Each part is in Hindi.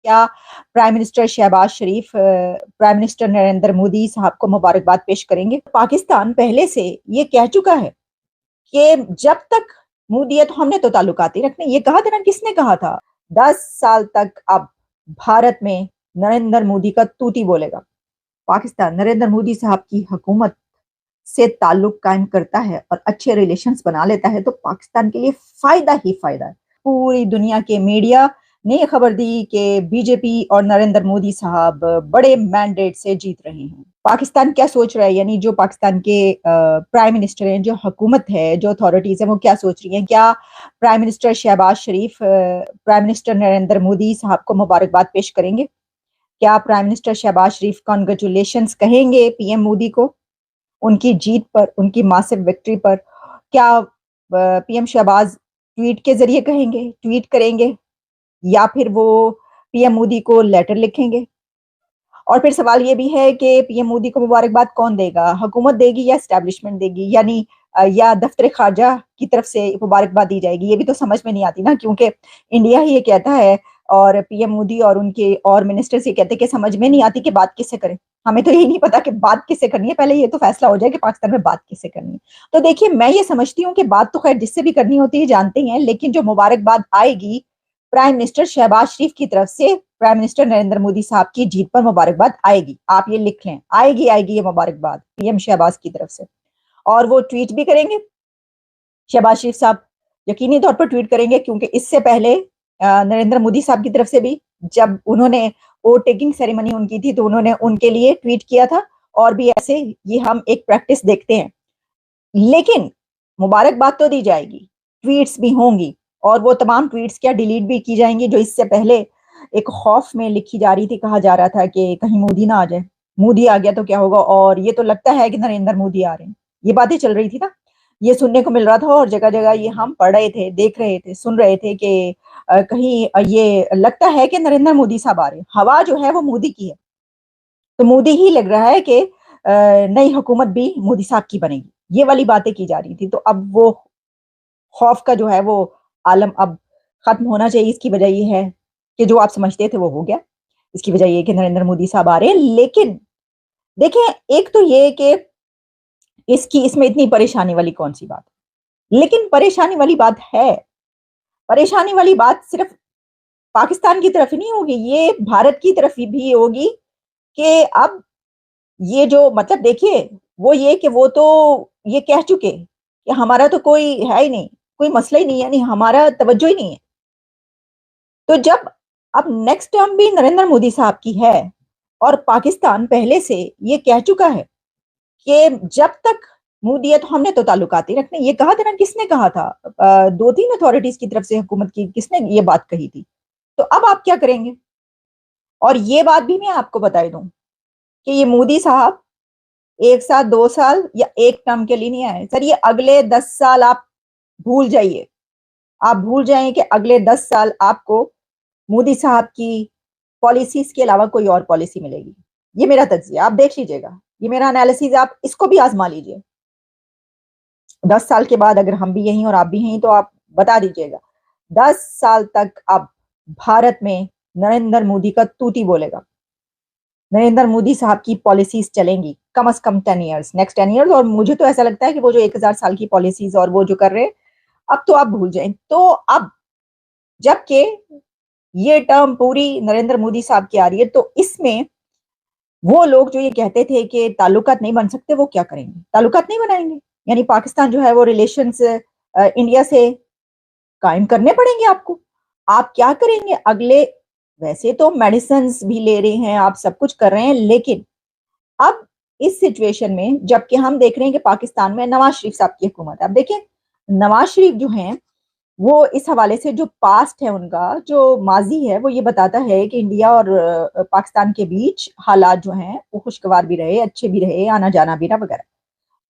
क्या प्राइम मिनिस्टर शहबाज शरीफ प्राइम मिनिस्टर नरेंद्र मोदी साहब को मुबारकबाद पेश करेंगे? पाकिस्तान पहले से ये कह चुका है कि जब तक मोदी है तो हमने तो ताल्लुकात ही रखने। ये कहा था ना, किसने कहा था? 10 साल तक अब भारत में नरेंद्र मोदी का तूती बोलेगा। पाकिस्तान नरेंद्र मोदी साहब की हुकूमत से ताल्लुक कायम करता है और अच्छे रिलेशंस बना लेता है तो पाकिस्तान के लिए फायदा ही फायदा है। पूरी दुनिया के मीडिया ने ये खबर दी कि बीजेपी और नरेंद्र मोदी साहब बड़े मैंडेट से जीत रहे हैं। पाकिस्तान क्या सोच रहा है, यानी जो पाकिस्तान के प्राइम मिनिस्टर हैं, जो हुकूमत है, जो अथॉरिटीज है, वो क्या सोच रही हैं? क्या प्राइम मिनिस्टर शहबाज शरीफ प्राइम मिनिस्टर नरेंद्र मोदी साहब को मुबारकबाद पेश करेंगे? क्या प्राइम मिनिस्टर शहबाज शरीफ कॉन्ग्रेचुलेशंस कहेंगे पीएम मोदी को उनकी जीत पर, उनकी मासिव विक्ट्री पर? क्या पीएम शहबाज ट्वीट के जरिए कहेंगे, ट्वीट करेंगे, या फिर वो पीएम मोदी को लेटर लिखेंगे? और फिर सवाल ये भी है कि पीएम मोदी को मुबारकबाद कौन देगा? हुकूमत देगी या एस्टेब्लिशमेंट देगी, यानी या दफ्तर खारजा की तरफ से मुबारकबाद दी जाएगी? ये भी तो समझ में नहीं आती ना, क्योंकि इंडिया ही ये कहता है और पीएम मोदी और उनके और मिनिस्टर्स ये कहते हैं कि समझ में नहीं आती कि बात किससे करें। हमें तो यही नहीं पता कि बात किससे करनी है, पहले ये तो फैसला हो जाए कि पाकिस्तान में बात किससे करनी है। तो देखिए, मैं ये समझती हूँ कि बात तो खैर जिससे भी करनी होती है जानते हैं, लेकिन जो मुबारकबाद आएगी प्राइम मिनिस्टर शहबाज शरीफ की तरफ से प्राइम मिनिस्टर नरेंद्र मोदी साहब की जीत पर मुबारकबाद आएगी। आप ये लिख लें, आएगी आएगी ये मुबारकबाद पीएम शहबाज की तरफ से। और वो ट्वीट भी करेंगे शहबाज शरीफ साहब, यकीनी तौर पर ट्वीट करेंगे, क्योंकि इससे पहले नरेंद्र मोदी साहब की तरफ से भी जब उन्होंने वोट टेकिंग सेरेमनी उनकी थी तो उन्होंने उनके लिए ट्वीट किया था, और भी ऐसे ये हम एक प्रैक्टिस देखते हैं। लेकिन मुबारकबाद तो दी जाएगी, ट्वीट्स भी होंगी, और वो तमाम ट्वीट्स क्या डिलीट भी की जाएंगी जो इससे पहले एक खौफ में लिखी जा रही थी। कहा जा रहा था कि कहीं मोदी ना आ जाए, मोदी आ गया तो क्या होगा, और ये तो लगता है कि नरेंद्र मोदी आ रहे हैं। ये बातें चल रही थी ना, ये सुनने को मिल रहा था, और जगह जगह ये हम पढ़ रहे थे, देख रहे थे, सुन रहे थे कि कहीं ये लगता है कि नरेंद्र मोदी साहब आ रहे हैं। हवा जो है वो मोदी की है, तो मोदी ही लग रहा है कि नई हुकूमत भी मोदी साहब की बनेगी। ये वाली बातें की जा रही थी। तो अब वो खौफ का जो है वो आलम अब खत्म होना चाहिए। इसकी वजह ये है कि जो आप समझते थे वो हो गया। इसकी वजह ये है कि नरेंद्र मोदी साहब आ रहे हैं। लेकिन देखें, एक तो ये कि इसकी इसमें इतनी परेशानी वाली कौन सी बात है, लेकिन परेशानी वाली बात है। परेशानी वाली बात सिर्फ पाकिस्तान की तरफ ही नहीं होगी, ये भारत की तरफ भी होगी कि अब ये जो मतलब देखिए, वो ये कि वो तो ये कह चुके कि हमारा तो कोई है ही नहीं, कोई मसला ही नहीं, यानी हमारा तवज्जो ही नहीं है। तो जब अब नेक्स्ट टर्म भी नरेंद्र मोदी साहब की है, और पाकिस्तान पहले से ये कह चुका है कि जब तक मोदी है तो हमने तो ताल्लुकात ही रखने। ये कहा था ना, किसने कहा था? 2-3 अथॉरिटीज की तरफ से हुकूमत की किसने ये बात कही थी? तो अब आप क्या करेंगे? और ये बात भी मैं आपको बता दूं कि ये मोदी साहब 1 साल 2 साल या एक टर्म के लिए नहीं आए सर, ये अगले 10 साल आप भूल जाइए। आप भूल जाएं कि अगले 10 साल आपको मोदी साहब की पॉलिसीज के अलावा कोई और पॉलिसी मिलेगी। ये मेरा तज्जिया, आप देख लीजिएगा, ये मेरा एनालिसिस, आप इसको भी आजमा लीजिए। 10 साल के बाद अगर हम भी यहीं और आप भी यहीं तो आप बता दीजिएगा। 10 साल तक अब भारत में नरेंद्र मोदी का तूती बोलेगा। नरेंद्र मोदी साहब की पॉलिसीज चलेंगी कम से कम 10 ईयर्स, नेक्स्ट 10 ईयर्स। और मुझे तो ऐसा लगता है कि वो जो 1000 साल की पॉलिसीज और वो जो कर रहे हैं, अब तो आप भूल जाएं। तो अब जबकि ये टर्म पूरी नरेंद्र मोदी साहब की आ रही है, तो इसमें वो लोग जो ये कहते थे कि ताल्लुकात नहीं बन सकते, वो क्या करेंगे? ताल्लुकात नहीं बनाएंगे, यानी पाकिस्तान जो है वो रिलेशंस इंडिया से कायम करने पड़ेंगे आपको। आप क्या करेंगे अगले? वैसे तो मेडिसिन भी ले रहे हैं आप, सब कुछ कर रहे हैं, लेकिन अब इस सिचुएशन में जबकि हम देख रहे हैं कि पाकिस्तान में नवाज शरीफ साहब की हुकूमत है। अब देखें, नवाज शरीफ जो हैं वो इस हवाले से जो पास्ट है उनका, जो माजी है, वो ये बताता है कि इंडिया और पाकिस्तान के बीच हालात जो हैं वो खुशगवार भी रहे, अच्छे भी रहे, आना जाना भी ना वगैरह।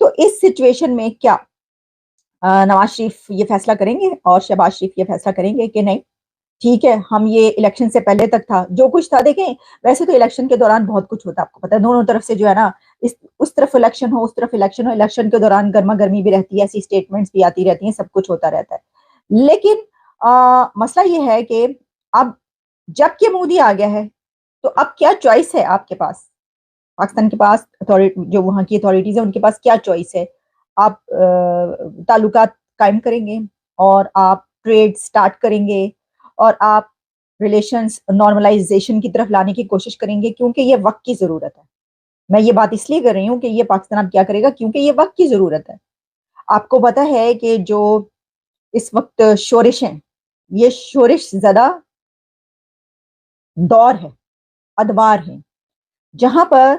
तो इस सिचुएशन में क्या नवाज शरीफ ये फैसला करेंगे और शहबाज शरीफ ये फैसला करेंगे कि नहीं, ठीक है, हम ये इलेक्शन से पहले तक था जो कुछ था। देखें, वैसे तो इलेक्शन के दौरान बहुत कुछ होता है, आपको पता है, दोनों तरफ से जो है ना, इस उस तरफ इलेक्शन हो, उस तरफ इलेक्शन हो, इलेक्शन के दौरान गर्मा गर्मी भी रहती है, ऐसी स्टेटमेंट्स भी आती रहती हैं, सब कुछ होता रहता है। लेकिन मसला ये है कि अब जबकि मोदी आ गया है, तो अब क्या चॉइस है आपके पास? पाकिस्तान के पास अथॉरिटी, जो वहां की अथॉरिटीज है, उनके पास क्या चॉइस है? आप ताल्लुकात कायम करेंगे और आप ट्रेड स्टार्ट करेंगे और आप रिलेशंस नॉर्मलाइजेशन की तरफ लाने की कोशिश करेंगे, क्योंकि ये वक्त की जरूरत है। मैं ये बात इसलिए कर रही हूँ कि ये पाकिस्तान अब क्या करेगा, क्योंकि ये वक्त की जरूरत है। आपको पता है कि जो इस वक्त शोरिश है, ये शोरिश ज्यादा दौर है, अदवार है, जहां पर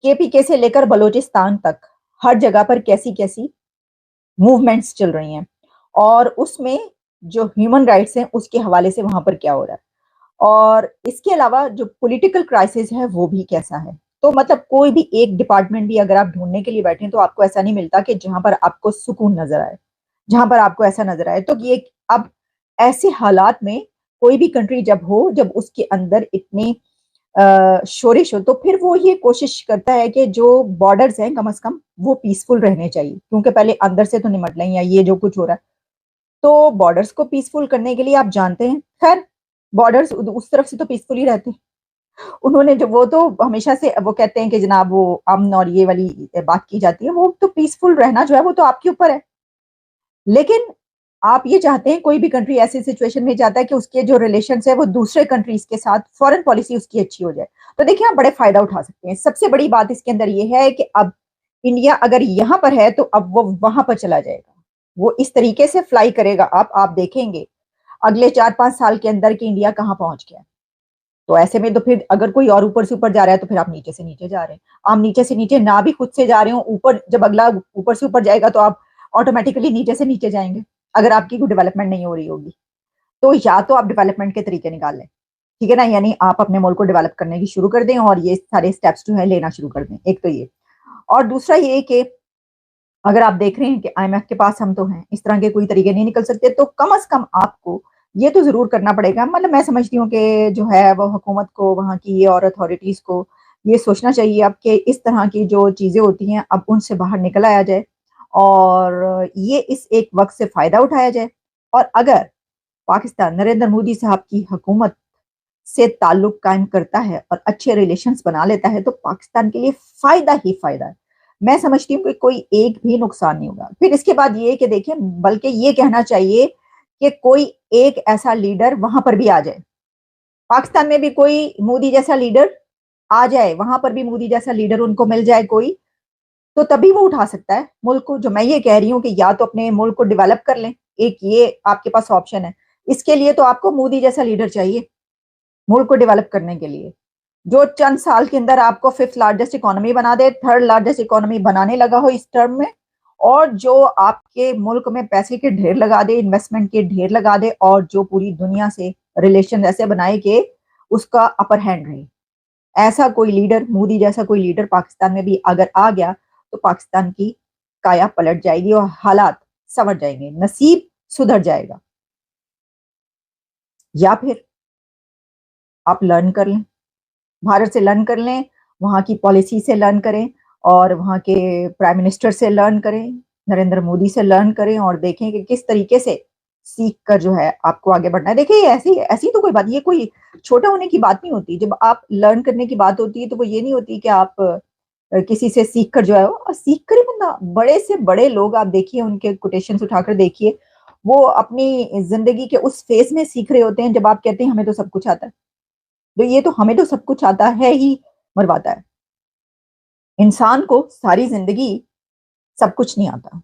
केपीके से लेकर बलूचिस्तान तक हर जगह पर कैसी कैसी मूवमेंट्स चल रही हैं, और उसमें जो ह्यूमन राइट्स हैं उसके हवाले से वहां पर क्या हो रहा है, और इसके अलावा जो पॉलिटिकल क्राइसिस है वो भी कैसा है। तो मतलब कोई भी एक डिपार्टमेंट भी अगर आप ढूंढने के लिए बैठे तो आपको ऐसा नहीं मिलता कि जहां पर आपको सुकून नजर आए, जहां पर आपको ऐसा नजर आए। तो ये अब ऐसे हालात में कोई भी कंट्री जब हो, जब उसके अंदर इतनी शोरिश हो, तो फिर वो ये कोशिश करता है कि जो बॉर्डर्स हैं कम से कम वो पीसफुल रहने चाहिए, क्योंकि पहले अंदर से तो निमट लें, या ये जो कुछ हो रहा है। तो बॉर्डर्स को पीसफुल करने के लिए आप जानते हैं, खैर बॉर्डर्स उस तरफ से तो पीसफुल ही रहते हैं। उन्होंने जो, वो तो हमेशा से वो कहते हैं कि जनाब वो अमन और ये वाली बात की जाती है, वो तो पीसफुल रहना जो है वो तो आपके ऊपर है। लेकिन आप ये चाहते हैं, कोई भी कंट्री ऐसी सिचुएशन में जाता है कि उसके जो रिलेशन है वो दूसरे कंट्रीज के साथ, फॉरेन पॉलिसी उसकी अच्छी हो जाए। तो देखिए, आप बड़े फायदा उठा सकते हैं। सबसे बड़ी बात इसके अंदर ये है कि अब इंडिया अगर यहां पर है तो अब वो वहां पर चला जाएगा, वो इस तरीके से फ्लाई करेगा। आप देखेंगे अगले 4-5 साल के अंदर कि इंडिया कहाँ पहुंच गया। तो ऐसे में तो फिर अगर कोई और ऊपर से ऊपर जा रहा है तो फिर आप नीचे से नीचे जा रहे हैं। आप नीचे से नीचे ना भी खुद से जा रहे हो, ऊपर जब अगला ऊपर से ऊपर जाएगा तो आप ऑटोमेटिकली नीचे से नीचे जाएंगे, अगर आपकी कोई डेवलपमेंट नहीं हो रही होगी। तो या तो आप डेवलपमेंट के तरीके निकाल लें, ठीक है ना, यानी आप अपने मुल्क को डेवलप करने की शुरू कर दें और ये सारे स्टेप्स जो है लेना शुरू कर दें। एक तो ये, और दूसरा ये कि अगर आप देख रहे हैं कि आईएमएफ के पास हम तो हैं, इस तरह के कोई तरीके नहीं निकल सकते, तो कम से कम आपको ये तो जरूर करना पड़ेगा। मतलब मैं समझती हूँ कि जो है वो हुकूमत को, वहाँ की और अथॉरिटीज को ये सोचना चाहिए अब कि इस तरह की जो चीजें होती हैं अब उनसे बाहर निकल आया जाए, और ये इस एक वक्त से फायदा उठाया जाए। और अगर पाकिस्तान नरेंद्र मोदी साहब की हुकूमत से ताल्लुक कायम करता है और अच्छे रिलेशंस बना लेता है, तो पाकिस्तान के लिए फायदा ही फायदा है। मैं समझती हूँ कि कोई एक भी नुकसान नहीं होगा। फिर इसके बाद ये कि देखिए, बल्कि ये कहना चाहिए कि कोई एक ऐसा लीडर वहां पर भी आ जाए, पाकिस्तान में भी कोई मोदी जैसा लीडर आ जाए, वहां पर भी मोदी जैसा लीडर उनको मिल जाए कोई, तो तभी वो उठा सकता है मुल्क को। जो मैं ये कह रही हूँ कि या तो अपने मुल्क को डेवलप कर लें, एक ये आपके पास ऑप्शन है। इसके लिए तो आपको मोदी जैसा लीडर चाहिए मुल्क को डेवलप करने के लिए, जो चंद साल के अंदर आपको फिफ्थ लार्जेस्ट इकोनॉमी बना दे, थर्ड लार्जेस्ट इकोनॉमी बनाने लगा हो इस टर्म में, और जो आपके मुल्क में पैसे के ढेर लगा दे, इन्वेस्टमेंट के ढेर लगा दे, और जो पूरी दुनिया से रिलेशन ऐसे बनाए कि उसका अपर हैंड रहे। ऐसा कोई लीडर, मोदी जैसा कोई लीडर पाकिस्तान में भी अगर आ गया, तो पाकिस्तान की काया पलट जाएगी और हालात संवर जाएंगे, नसीब सुधर जाएगा। या फिर आप लर्न कर लें, भारत से लर्न कर लें, वहाँ की पॉलिसी से लर्न करें, और वहाँ के प्राइम मिनिस्टर से लर्न करें, नरेंद्र मोदी से लर्न करें, और देखें कि किस तरीके से सीख कर जो है आपको आगे बढ़ना है। देखिए, ऐसी ऐसी तो कोई बात, ये कोई छोटा होने की बात नहीं होती। जब आप लर्न करने की बात होती है तो वो ये नहीं होती कि आप किसी से सीख कर जो है वो सीख कर ही बंदा, बड़े से बड़े लोग आप देखिए, उनके कोटेशंस उठाकर देखिए, वो अपनी जिंदगी के उस फेज में सीख रहे होते हैं जब आप कहते हैं हमें तो सब कुछ आता है। तो ये तो हमें तो सब कुछ आता है ही मरवाता है। इंसान को सारी जिंदगी सब कुछ नहीं आता।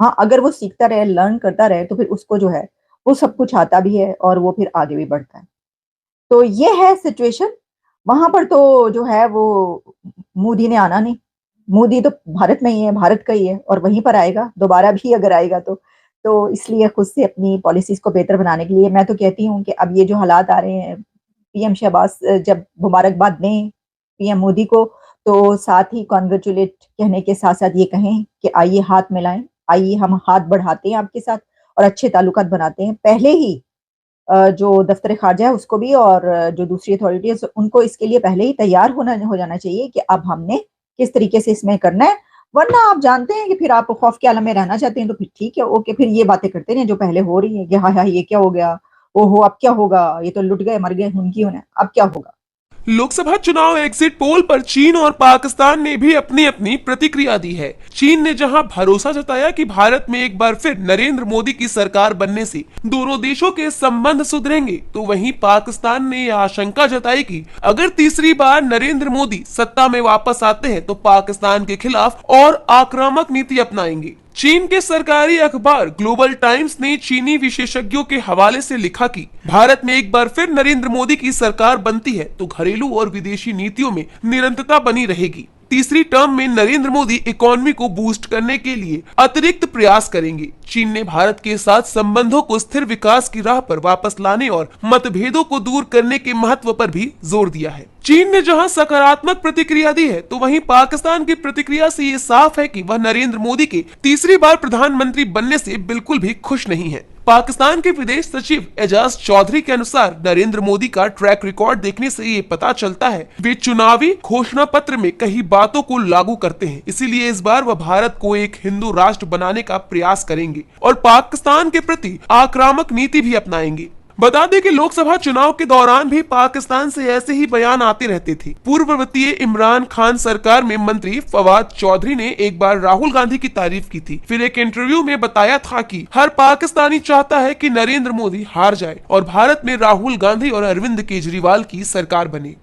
हाँ, अगर वो सीखता रहे, लर्न करता रहे, तो फिर उसको जो है वो सब कुछ आता भी है और वो फिर आगे भी बढ़ता है। तो ये है सिचुएशन। वहां पर तो जो है वो मोदी ने आना नहीं, मोदी तो भारत में ही है, भारत का ही है, और वहीं पर आएगा दोबारा भी अगर आएगा तो इसलिए खुद से अपनी पॉलिसीज को बेहतर बनाने के लिए मैं तो कहती हूँ कि अब ये जो हालात आ रहे हैं, पीएम शहबाज जब मुबारकबाद दें पीएम मोदी को, तो साथ ही कॉन्ग्रेचुलेट कहने के साथ साथ ये कहें कि आइए हाथ मिलाएं, आइए हम हाथ बढ़ाते हैं आपके साथ और अच्छे ताल्लुकात बनाते हैं। पहले ही जो दफ्तर खारजा है उसको भी, और जो दूसरी अथॉरिटीज उनको इसके लिए पहले ही तैयार हो जाना चाहिए कि अब हमने किस तरीके से इसमें करना है। वरना आप जानते हैं कि फिर आप खौफ के आलम में रहना चाहते हैं, तो फिर ठीक है, ओके, फिर ये बातें करते हैं जो पहले हो रही है कि हाँ हाँ ये क्या हो गया, ओहो अब क्या होगा, ये तो लुट गए मर गए उनकी होने, अब क्या होगा। लोकसभा चुनाव एग्जिट पोल पर चीन और पाकिस्तान ने भी अपनी अपनी प्रतिक्रिया दी है। चीन ने जहां भरोसा जताया कि भारत में एक बार फिर नरेंद्र मोदी की सरकार बनने से दोनों देशों के संबंध सुधरेंगे, तो वहीं पाकिस्तान ने यह आशंका जताई कि अगर तीसरी बार नरेंद्र मोदी सत्ता में वापस आते हैं तो पाकिस्तान के खिलाफ और आक्रामक नीति अपनाएंगे। चीन के सरकारी अखबार ग्लोबल टाइम्स ने चीनी विशेषज्ञों के हवाले से लिखा कि भारत में एक बार फिर नरेंद्र मोदी की सरकार बनती है तो घरेलू और विदेशी नीतियों में निरंतरता बनी रहेगी। तीसरी टर्म में नरेंद्र मोदी इकोनॉमी को बूस्ट करने के लिए अतिरिक्त प्रयास करेंगे। चीन ने भारत के साथ संबंधों को स्थिर विकास की राह पर वापस लाने और मतभेदों को दूर करने के महत्व पर भी जोर दिया है। चीन ने जहां सकारात्मक प्रतिक्रिया दी है, तो वहीं पाकिस्तान की प्रतिक्रिया से ये साफ है कि वह नरेंद्र मोदी के तीसरी बार प्रधानमंत्री बनने से बिल्कुल भी खुश नहीं है। पाकिस्तान के विदेश सचिव एजाज चौधरी के अनुसार नरेंद्र मोदी का ट्रैक रिकॉर्ड देखने से ये पता चलता है वे चुनावी घोषणा पत्र में कई बातों को लागू करते हैं, इसीलिए इस बार वह भारत को एक हिंदू राष्ट्र बनाने का प्रयास करेंगे और पाकिस्तान के प्रति आक्रामक नीति भी अपनाएंगे। बता दें कि लोकसभा चुनाव के दौरान भी पाकिस्तान से ऐसे ही बयान आते रहते थे। पूर्ववर्ती इमरान खान सरकार में मंत्री फवाद चौधरी ने एक बार राहुल गांधी की तारीफ की थी, फिर एक इंटरव्यू में बताया था कि हर पाकिस्तानी चाहता है कि नरेंद्र मोदी हार जाए और भारत में राहुल गांधी और अरविंद केजरीवाल की सरकार बने।